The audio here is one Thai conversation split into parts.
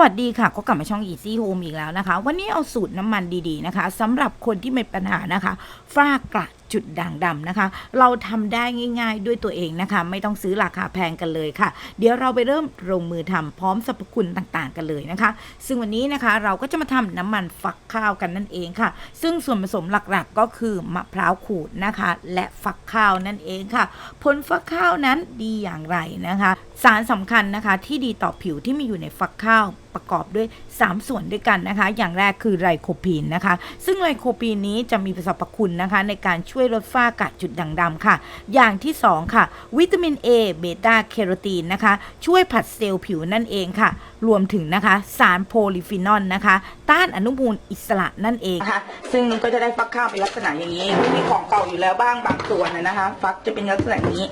วัสดีค่ะก็กลับมาช่อง Easy Home อีกแล้วนะคะวันนี้เอาสูตรน้ำมันดีๆนะคะสำหรับคนที่มีปัญหานะคะฝ้ากระจุดด่างดำนะคะเราทำได้ง่ายๆด้วยตัวเองนะคะไม่ต้องซื้อราคาแพงกันเลยค่ะเดี๋ยวเราไปเริ่มลงมือทำพร้อมสรรพคุณต่างๆกันเลยนะคะซึ่งวันนี้นะคะเราก็จะมาทำน้ำมันฟักข้าวกันนั่นเองค่ะซึ่งส่วนผสมหลักๆก็คือมะพร้าวขูดนะคะและฟักข้าวนั่นเองค่ะผลฟักข้าวนั้นดีอย่างไรนะคะสารสำคัญนะคะที่ดีต่อผิวที่มีอยู่ในฟักข้าวประกอบด้วย3ส่วนด้วยกันนะคะอย่างแรกคือไลโคพีนนะคะซึ่งไลโคพีนนี้จะมีสรรพคุณนะคะในการช่วยลดฝ้ากระจุดด่างดำค่ะอย่างที่2ค่ะวิตามิน A เบต้าแคโรทีนนะคะช่วยผัดเซลล์ผิวนั่นเองค่ะรวมถึงนะคะสารโพลีฟีนอลนะคะต้านอนุมูลอิสระนั่นเองนะคะซึ่งก็จะได้ฟักข้าวเป็นลักษณะอย่างนี้มีของเก่าอยู่แล้วบ้างบางส่วนนะคะฟักจะเป็นลักษณะนี้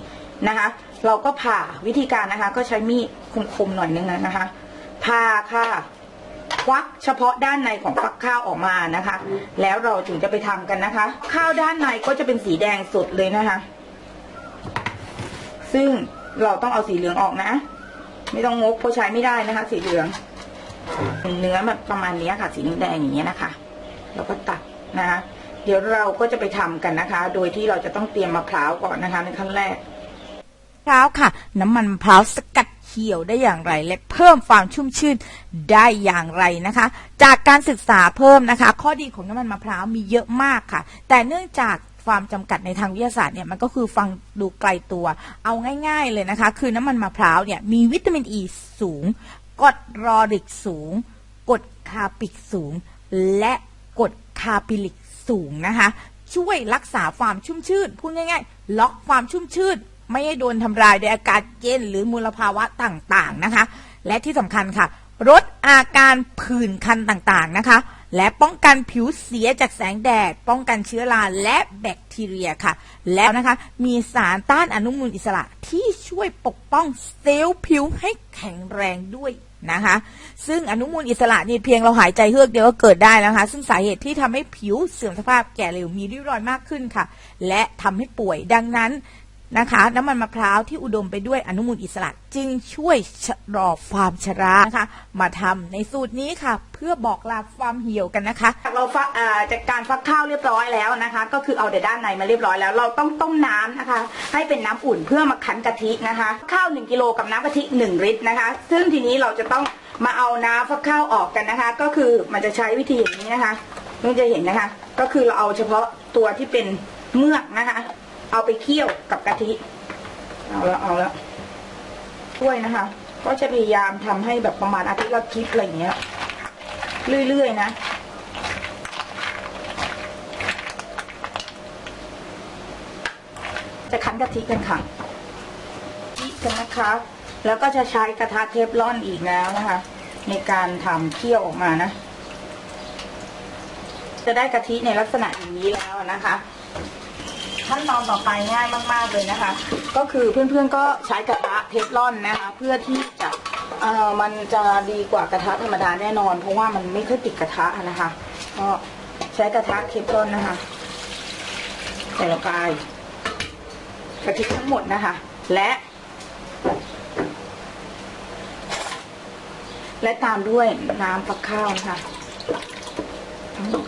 นะคะเราก็ผ่าวิธีการนะคะก็ใช้มีดคมๆหน่อยนึงนะคะผ่าค่ะควักเฉพาะด้านในของฟักข้าวออกมานะคะแล้วเราถึงจะไปทำกันนะคะข้าวด้านในก็จะเป็นสีแดงสดเลยนะคะซึ่งเราต้องเอาสีเหลืองออกนะไม่ต้องงกเพราะใช้ไม่ได้นะคะสีเหลืองเนื้อแบบประมาณนี้ค่ะสีแดงอย่างเงี้ยนะคะเราก็ตัดนะคะเดี๋ยวเราก็จะไปทำกันนะคะโดยที่เราจะต้องเตรียมมะพร้าวก่อนนะคะในขั้นแรกมะพร้าวค่ะน้ำมันมะพร้าวสกัดเคี่ยวได้อย่างไรและเพิ่มความชุ่มชื่นได้อย่างไรนะคะจากการศึกษาเพิ่มนะคะข้อดีของน้ำมันมะพร้าวมีเยอะมากค่ะแต่เนื่องจากความจำกัดในทางวิทยาศาสตร์เนี่ยมันก็คือฟังดูไกลตัวเอาง่ายๆเลยนะคะคือน้ำมันมะพร้าวเนี่ยมีวิตามินอีสูงกรดลอริกสูงกรดคาปิกสูงและกรดคาปิลิกสูงนะคะช่วยรักษาความชุ่มชื่นพูดง่ายๆล็อกความชุ่มชื่นไม่ให้โดนทำลายโดยอากาศเย็นหรือมลภาวะต่างๆนะคะและที่สำคัญค่ะลดอาการผื่นคันต่างๆนะคะและป้องกันผิวเสียจากแสงแดดป้องกันเชื้อราและแบคทีเรียค่ะแล้วนะคะมีสารต้านอนุมูลอิสระที่ช่วยปกป้องเซลล์ผิวให้แข็งแรงด้วยนะคะซึ่งอนุมูลอิสระนี่เพียงเราหายใจเฮือกเดียวก็เกิดได้นะคะซึ่งสาเหตุที่ทำให้ผิวเสื่อมสภาพแก่เร็วมีริ้วรอยมากขึ้นค่ะและทำให้ป่วยดังนั้นนะคะน้ำมันมะพร้าวที่อุดมไปด้วยอนุมูลอิสระจึงช่วยชะลอความชรานะคะมาทำในสูตรนี้ค่ะเพื่อบอกลาความเหี่ยวกันนะคะเราฟักจากการฟักข้าวเรียบร้อยแล้วนะคะก็คือเอาแต่ด้านในมาเรียบร้อยแล้วเราต้องต้มน้ำนะคะให้เป็นน้ำอุ่นเพื่อมาคั้นกะทินะคะข้าว1 กิโลกับน้ำกะทิ1 ลิตรนะคะซึ่งทีนี้เราจะต้องมาเอาน้ำฟักข้าวออกกันนะคะก็คือมันจะใช้วิธีอย่างนี้นะคะมันจะเห็นนะคะก็คือเราเอาเฉพาะตัวที่เป็นเมือกนะคะเอาไปเคี่ยวกับกะทิเอาแล้วช่วยนะคะก็จะพยายามทำให้แบบประมาณอาทิตย์ละคลิปอะไรอย่างเงี้ยเรื่อยๆนะจะคั้นกะทิกันค่ะกันนะคะแล้วก็จะใช้กระทะเทฟลอนอีกแล้วนะคะในการทำเคี่ยวออกมานะจะได้กะทิในลักษณะอย่างนี้แล้วนะคะขั้นตอนต่อไปง่ายมากๆเลยนะคะก็คือเพื่อนๆก็ใช้กระทะเทฟลอนนะคะเพื่อที่จะมันจะดีกว่ากระทะธรรมดาแน่นอนเพราะว่ามันไม่ค่อยติดกระทะนะคะก็ใช้กระทะเทฟลอนนะคะใส่ลงไปกะทิทั้งหมดนะคะและตามด้วยน้ำฟักข้าวนะคะทั้งหมด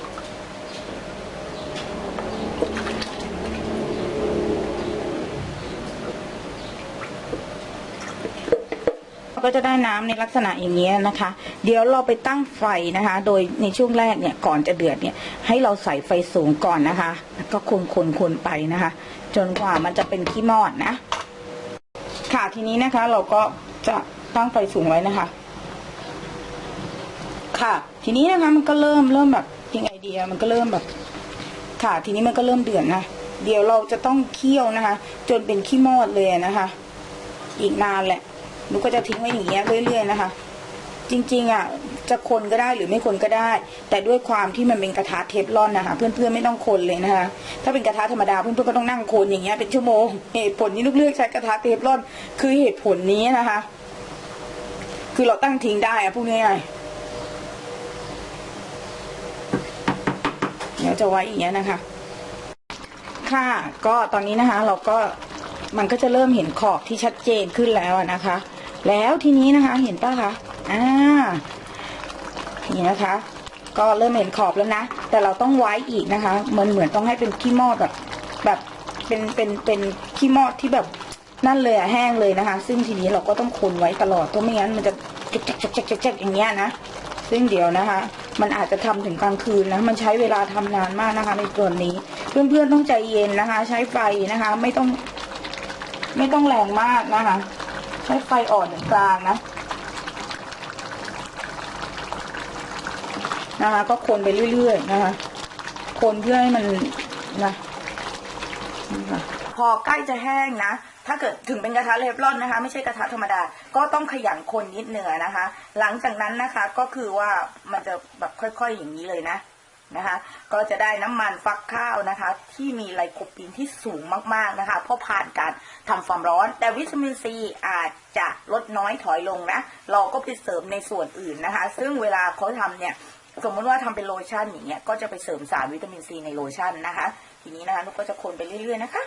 ก็จะได้น้ำในลักษณะอย่างนี้นะคะเดี๋ยวเราไปตั้งไฟนะคะโดยในช่วงแรกเนี่ยก่อนจะเดือดเนี่ยให้เราใส่ไฟสูงก่อนนะคะแล้วก็คนไปนะคะจนกว่ามันจะเป็นขี้มอดนะค่ะทีนี้นะคะเราก็จะตั้งไฟสูงไว้นะคะค่ะทีนี้นะคะมันก็เริ่มแบบยังไงดีมันก็เริ่มแบบค่ะทีนี้มันก็เริ่มเดือดนะเดี๋ยวเราจะต้องเคี่ยวนะคะจนเป็นขี้มอดเลยนะคะอีกนานแหละหนูก็จะทิ้งไว้อย่างเงี้ยเรื่อยๆนะคะจริงๆจะคนก็ได้หรือไม่คนก็ได้แต่ด้วยความที่มันเป็นกระทะเทฟลอนนะคะเพื่อนๆไม่ต้องคนเลยนะคะถ้าเป็นกระทะธรรมดาเพื่อนๆก็ต้องนั่งคนอย่างเงี้ยเป็นชั่วโมงเหตุผลที่ลูกเลือกใช้กระทะเทฟลอนคือเหตุผลนี้นะคะคือเราตั้งทิ้งได้พูดง่ายๆเดี๋ยวจะไว้อย่างเงี้ยนะคะค่ะก็ตอนนี้นะคะเราก็มันก็จะเริ่มเห็นขอบที่ชัดเจนขึ้นแล้วนะคะแล้วทีนี้นะคะเห็นป่ะคะ นี่นะคะ ก็เริ่มเห็นขอบแล้วนะแต่เราต้องไว้อีกนะคะมันเหมือนต้องให้เป็นขี้มอดแบบเป็นขี้มอดที่แบบนั่นเลยอะแห้งเลยนะคะซึ่งทีนี้เราก็ต้องคนไว้ตลอดเพราะไม่งั้นมันจะแจ๊กอย่างเงี้ยนะซึ่งเดี๋ยวนะคะมันอาจจะทำถึงกลางคืนนะมันใช้เวลาทำนานมากนะคะในส่วนนี้เพื่อนๆต้องใจเย็นนะคะใช้ไฟนะคะไม่ต้องแรงมากนะคะใช้ไฟอ่อนถึงกลางนะคะก็คนไปเรื่อยๆนะคะคนเพื่อให้มันนะพอใกล้จะแห้งนะถ้าเกิดถึงเป็นกระทะเทฟลอนนะคะไม่ใช่กระทะธรรมดาก็ต้องขยันคนนิดเนื้อนะคะ หลังจากนั้นนะคะก็คือว่ามันจะแบบค่อยๆอย่างนี้เลยนะคะก็จะได้น้ำมันฟักข้าวนะคะที่มีไลโคปีนที่สูงมากๆนะคะเพราะผ่านการทำความร้อนแต่วิตามินซีอาจจะลดน้อยถอยลงนะเราก็ไปเสริมในส่วนอื่นนะคะซึ่งเวลาเขาทำเนี่ยสมมติว่าทำเป็นโลชั่นอย่างเงี้ยก็จะไปเสริมสารวิตามินซีในโลชั่นนะคะทีนี้นะคะนุกก็จะคนไปเรื่อยๆนะคะ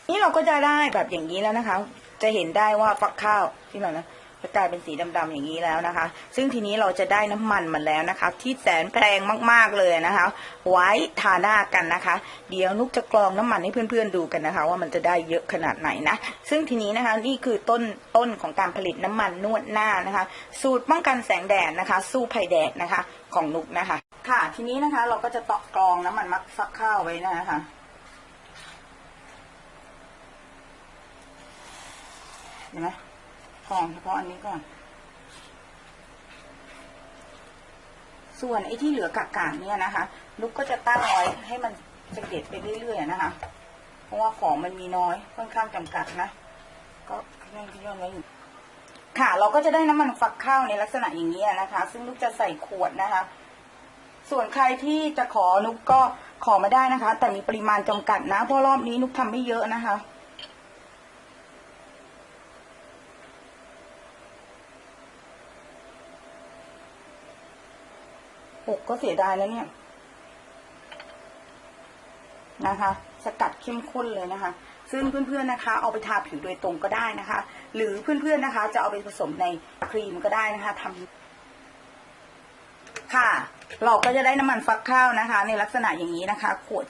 นี่เราก็จะได้แบบอย่างนี้แล้วนะคะจะเห็นได้ว่าฟักข้าวที่เรานะจะกลายเป็นสีดำๆอย่างนี้แล้วนะคะซึ่งทีนี้เราจะได้น้ำมันมาแล้วนะคะที่แสนแพงมากๆเลยนะคะไว้ทาหน้ากันนะคะเดี๋ยวนุกจะกรองน้ำมันให้เพื่อนๆดูกันนะคะว่ามันจะได้เยอะขนาดไหนนะซึ่งทีนี้นะคะนี่คือต้นของการผลิตน้ำมันนวดหน้านะคะสูตรป้องกันแสงแดดนะคะสู้ภัยแดดนะคะของนุกนะคะค่ะทีนี้นะคะเราก็จะตอกกรองน้ำมันฟักข้าวไว้นะคะเห็นไหมกรองเฉพาะอันนี้ก่อนส่วนไอ้ที่เหลือกากๆเนี่ยนะคะนุกก็จะตั้งไว้ให้มันเสด็จไปเรื่อยๆนะคะเพราะว่าของมันมีน้อยค่อนข้างจำกัดนะก็ย่นไว้อยู่ค่ะเราก็จะได้น้ำมันฟักข้าวในลักษณะอย่างนี้นะคะซึ่งนุกจะใส่ขวดนะคะส่วนใครที่จะขอนุกก็ขอมาได้นะคะแต่มีปริมาณจำกัดนะเพราะรอบนี้นุกทำไม่เยอะนะคะก็เสียดายแล้วเนี่ยนะคะสกัดเข้มข้นเลยนะคะซึ่งเพื่อนๆนะคะเอาไปทาผิวโดยตรงก็ได้นะคะหรือเพื่อนๆนะคะจะเอาไปผสมในครีมก็ได้นะคะทำค่ะเราก็จะได้น้ำมันฟักข้าวนะคะในลักษณะอย่างนี้นะคะขวด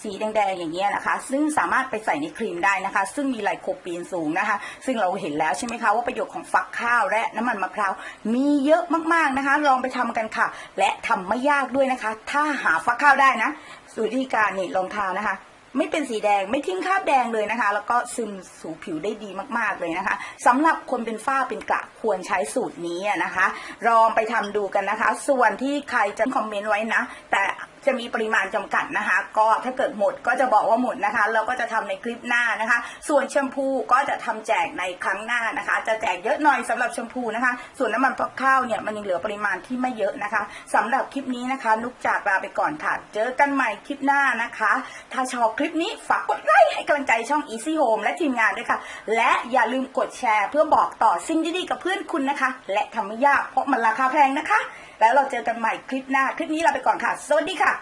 สีแดงๆอย่างเงี้ยนะคะซึ่งสามารถไปใส่ในครีมได้นะคะซึ่งมีไลโคปีนสูงนะคะซึ่งเราเห็นแล้วใช่ไหมคะว่าประโยชน์ของฟักข้าวและน้ำมันมะพร้าวมีเยอะมากๆนะคะลองไปทำกันค่ะและทำไม่ยากด้วยนะคะถ้าหาฟักข้าวได้นะสูตรวิธีการนี่ลองทานะคะไม่เป็นสีแดงไม่ทิ้งคราบแดงเลยนะคะแล้วก็ซึมสู่ผิวได้ดีมากๆเลยนะคะสำหรับคนเป็นฝ้าเป็นกระควรใช้สูตรนี้นะคะลองไปทำดูกันนะคะส่วนที่ใครจะคอมเมนต์ไว้นะแต่จะมีปริมาณจำกัดนะคะก็ถ้าเกิดหมดก็จะบอกว่าหมดนะคะเราก็จะทำในคลิปหน้านะคะส่วนแชมพูก็จะทำแจกในครั้งหน้านะคะจะแจกเยอะหน่อยสำหรับแชมพูนะคะส่วนน้ำมันฟักข้าวเนี่ยมันยังเหลือปริมาณที่ไม่เยอะนะคะสำหรับคลิปนี้นะคะนุกจากลาไปก่อนค่ะเจอกันใหม่คลิปหน้านะคะถ้าชอบคลิปนี้ฝากกดไลค์ให้กำลังใจช่อง Easy Home และทีมงานด้วยค่ะและอย่าลืมกดแชร์เพื่อบอกต่อสิ่งดีๆกับเพื่อนคุณนะคะและทำไม่ยากเพราะมันราคาแพงนะคะแล้วเราเจอกันใหม่คลิปหน้าคลิปนี้ลาไปก่อนค่ะสวัสดีค่ะ